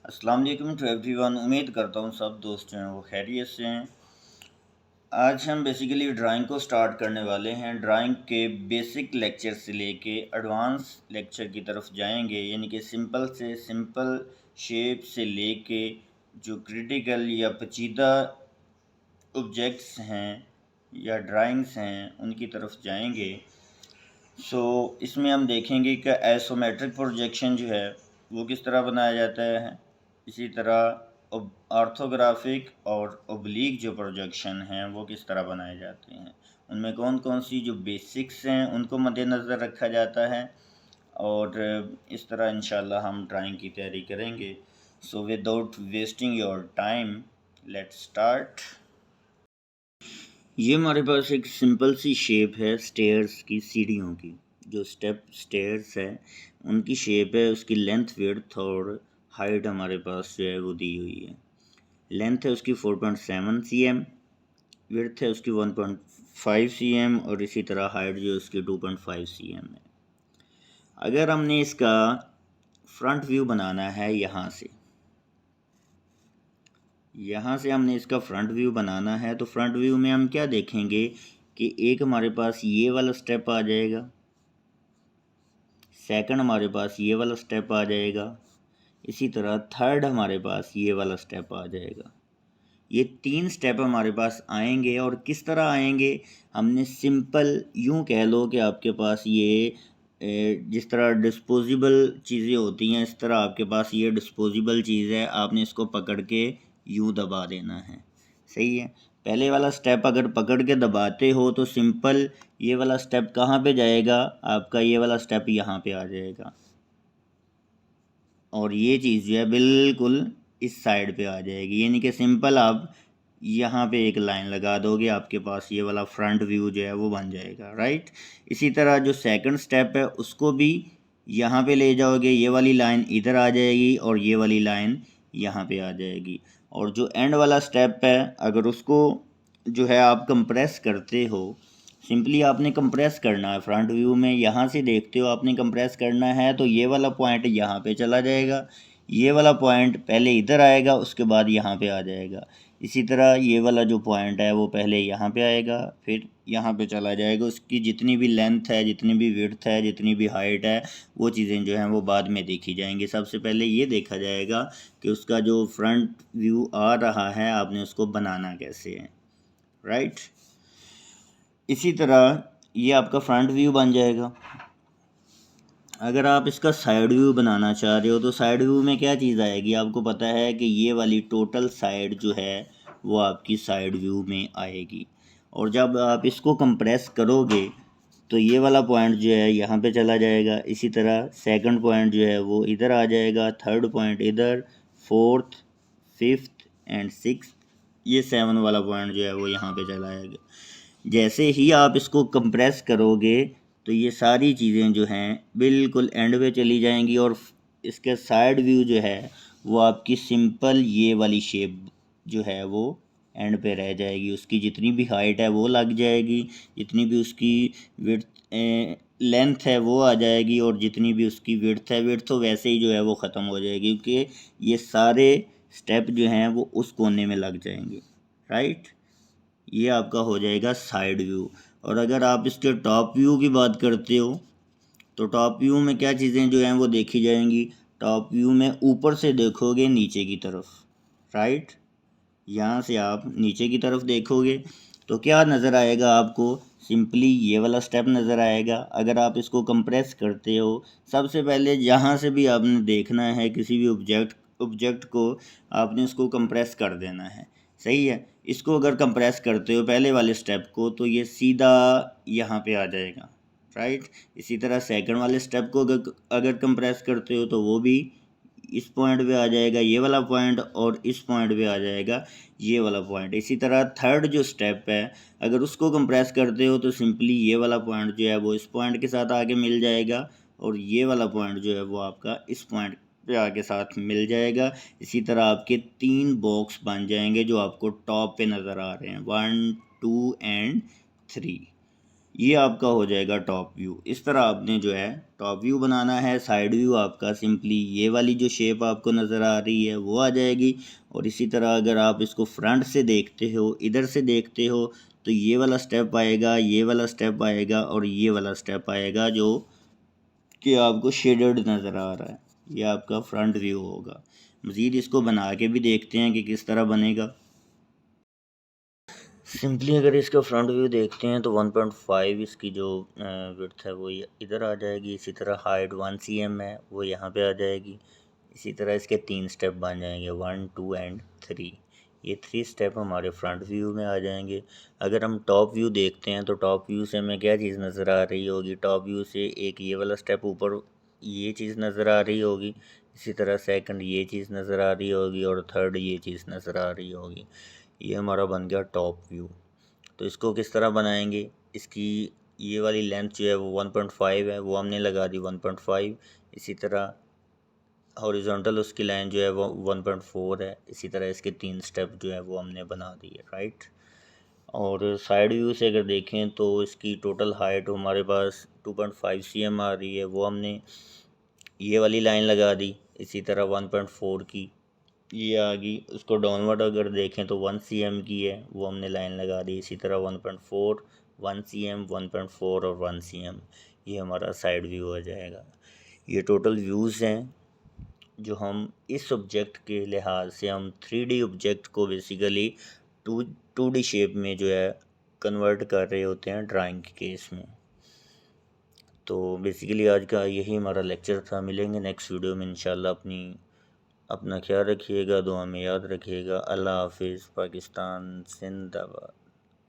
अस्सलाम वालेकुम to everyone. उम्मीद करता हूँ सब दोस्त जो हैं वो खैरियत से हैं। आज हम बेसिकली ड्राइंग को स्टार्ट करने वाले हैं। ड्राइंग के बेसिक लेक्चर से लेके एडवांस लेक्चर की तरफ जाएंगे, यानी कि सिंपल से सिंपल शेप से लेके जो क्रिटिकल या पेचीदा ऑब्जेक्ट्स हैं या ड्राइंग्स हैं उनकी तरफ जाएंगे। इसमें हम देखेंगे कि आइसोमेट्रिक प्रोजेक्शन जो है वो किस तरह बनाया जाता है। इसी तरह ऑर्थोग्राफिक और ओब्लीक जो प्रोजेक्शन हैं वो किस तरह बनाए जाते हैं, उनमें कौन कौन सी जो बेसिक्स हैं उनको मद्देनज़र रखा जाता है, और इस तरह इंशाल्लाह हम ड्राइंग की तैयारी करेंगे। So without wasting your time, let's start. ये हमारे पास एक सिंपल सी शेप है स्टेयर्स की, सीढ़ियों की। जो स्टेप स्टेयर्स है उनकी शेप है, उसकी लेंथ विड्थ और हाइट हमारे पास जो है वो दी हुई है। लेंथ है उसकी 4.7 cm, विड्थ है उसकी 1.5 cm और इसी तरह हाइट जो है उसकी 2.5 cm है। अगर हमने इसका फ्रंट व्यू बनाना है यहाँ से हमने इसका फ्रंट व्यू बनाना है, तो फ्रंट व्यू में हम क्या देखेंगे कि एक हमारे पास ये वाला स्टेप आ जाएगा, सेकंड हमारे पास ये वाला स्टेप आ जाएगा, इसी तरह थर्ड हमारे पास ये वाला स्टेप आ जाएगा। ये 3 स्टेप हमारे पास आएंगे। और किस तरह आएंगे, हमने सिंपल यूँ कह लो कि आपके पास ये जिस तरह डिस्पोजेबल चीज़ें होती हैं इस तरह आपके पास ये डिस्पोजेबल चीज़ है, आपने इसको पकड़ के यूँ दबा देना है। सही है। पहले वाला स्टेप अगर पकड़ के दबाते हो तो सिंपल ये वाला स्टेप कहाँ पे जाएगा, आपका ये वाला स्टेप यहाँ पे आ जाएगा, और ये चीज़ जो है बिल्कुल इस साइड पे आ जाएगी। यानी कि सिंपल आप यहाँ पे एक लाइन लगा दोगे, आपके पास ये वाला फ्रंट व्यू जो है वो बन जाएगा, राइट। इसी तरह जो सेकंड स्टेप है उसको भी यहाँ पे ले जाओगे, ये वाली लाइन इधर आ जाएगी और ये वाली लाइन यहाँ पे आ जाएगी। और जो एंड वाला स्टेप है अगर उसको जो है आप कंप्रेस करते हो, सिंपली आपने कंप्रेस करना है फ्रंट व्यू में, यहाँ से देखते हो आपने कंप्रेस करना है तो ये वाला पॉइंट यहाँ पे चला जाएगा, ये वाला पॉइंट पहले इधर आएगा उसके बाद यहाँ पे आ जाएगा। इसी तरह ये वाला जो पॉइंट है वो पहले यहाँ पे आएगा फिर यहाँ पे चला जाएगा। उसकी जितनी भी लेंथ है, जितनी भी विड्थ है, जितनी भी हाइट है, वो चीज़ें जो हैं वो बाद में देखी जाएंगी। सबसे पहले ये देखा जाएगा कि उसका जो फ्रंट व्यू आ रहा है आपने उसको बनाना कैसे है, राइट। इसी तरह ये आपका फ्रंट व्यू बन जाएगा। अगर आप इसका साइड व्यू बनाना चाह रहे हो तो साइड व्यू में क्या चीज़ आएगी, आपको पता है कि ये वाली टोटल साइड जो है वो आपकी साइड व्यू में आएगी। और जब आप इसको कंप्रेस करोगे तो ये वाला पॉइंट जो है यहाँ पे चला जाएगा, इसी तरह सेकंड पॉइंट जो है वो इधर आ जाएगा, थर्ड पॉइंट इधर, फोर्थ, फिफ्थ एंड सिक्स्थ, ये 7 वाला पॉइंट जो है वो यहाँ पे चला आएगा। जैसे ही आप इसको कंप्रेस करोगे तो ये सारी चीज़ें जो हैं बिल्कुल एंड पे चली जाएंगी और इसके साइड व्यू जो है वो आपकी सिंपल ये वाली शेप जो है वो एंड पे रह जाएगी। उसकी जितनी भी हाइट है वो लग जाएगी, जितनी भी उसकी विड्थ लेंथ है वो आ जाएगी, और जितनी भी उसकी विड्थ है, विड्थ तो वैसे ही जो है वो ख़त्म हो जाएगी क्योंकि ये सारे स्टेप जो हैं वो उस कोने में लग जाएंगे, राइट। ये आपका हो जाएगा साइड व्यू। और अगर आप इसके टॉप व्यू की बात करते हो तो टॉप व्यू में क्या चीज़ें जो हैं वो देखी जाएंगी। टॉप व्यू में ऊपर से देखोगे नीचे की तरफ, राइट। यहाँ से आप नीचे की तरफ देखोगे तो क्या नज़र आएगा आपको, सिंपली ये वाला स्टेप नज़र आएगा। अगर आप इसको कंप्रेस करते हो, सबसे पहले जहाँ से भी आपने देखना है किसी भी ऑब्जेक्ट को आपने उसको कंप्रेस कर देना है, सही है। इसको अगर कंप्रेस करते हो पहले वाले स्टेप को तो ये सीधा यहाँ पे आ जाएगा, राइट। इसी तरह सेकंड वाले स्टेप को अगर कंप्रेस करते हो तो वो भी इस पॉइंट पे आ जाएगा ये वाला पॉइंट, और इस पॉइंट पे आ जाएगा ये वाला पॉइंट। इसी तरह थर्ड जो स्टेप है अगर उसको कंप्रेस करते हो तो सिंपली ये वाला पॉइंट जो है वो इस पॉइंट के साथ आके मिल जाएगा, और ये वाला पॉइंट जो है वो आपका इस पॉइंट पे आके साथ मिल जाएगा। इसी तरह आपके 3 बॉक्स बन जाएंगे जो आपको टॉप पे नज़र आ रहे हैं, 1, 2 एंड 3। ये आपका हो जाएगा टॉप व्यू। इस तरह आपने जो है टॉप व्यू बनाना है। साइड व्यू आपका सिंपली ये वाली जो शेप आपको नज़र आ रही है वो आ जाएगी। और इसी तरह अगर आप इसको फ्रंट से देखते हो, इधर से देखते हो, तो ये वाला स्टेप आएगा, ये वाला स्टेप आएगा और ये वाला स्टेप आएगा जो कि आपको शेडेड नज़र आ रहा है। ये आपका फ्रंट व्यू होगा। मज़ीद इसको बना के भी देखते हैं कि किस तरह बनेगा। सिंपली अगर इसका फ्रंट व्यू देखते हैं तो 1.5 इसकी जो विड्थ है वो इधर आ जाएगी। इसी तरह हाइट 1 cm है वो यहाँ पे आ जाएगी। इसी तरह इसके 3 स्टेप बन जाएंगे, 1 2 एंड 3। ये 3 स्टेप हमारे फ्रंट व्यू में आ जाएंगे। अगर हम टॉप व्यू देखते हैं तो टॉप व्यू से हमें क्या चीज़ नज़र आ रही होगी? टॉप व्यू से एक ये वाला स्टेप ऊपर ये चीज़ नज़र आ रही होगी। इसी तरह सेकंड ये चीज़ नज़र आ रही होगी और थर्ड ये चीज़ नज़र आ रही होगी। ये हमारा बन गया टॉप व्यू। तो इसको किस तरह बनाएंगे? इसकी ये वाली लेंथ जो है वो 1.5 है, वो हमने लगा दी 1.5। इसी तरह हॉरिजॉन्टल उसकी लाइन जो है वो 1.4 है। इसी तरह इसके 3 स्टेप जो है वो हमने बना दिए, राइट। और साइड व्यू से अगर देखें तो इसकी टोटल हाइट हमारे पास 2.5 cm आ रही है, वो हमने ये वाली लाइन लगा दी। इसी तरह 1.4 की ये आ गई। उसको डाउनवर्ड अगर देखें तो 1 cm की है, वो हमने लाइन लगा दी। इसी तरह 1.4, 1 cm, 1.4 और 1 cm, ये हमारा साइड व्यू आ जाएगा। ये टोटल व्यूज़ हैं जो हम इस ऑब्जेक्ट के लिहाज से हम 3D ऑब्जेक्ट को बेसिकली 2D शेप में जो है कन्वर्ट कर रहे होते हैं ड्राइंग के केस में। तो बेसिकली आज का यही हमारा लेक्चर था। मिलेंगे नेक्स्ट वीडियो में इंशाल्लाह। अपना ख्याल रखिएगा, दुआ में याद रखिएगा। अल्लाह हाफिज़। पाकिस्तान जिंदाबाद।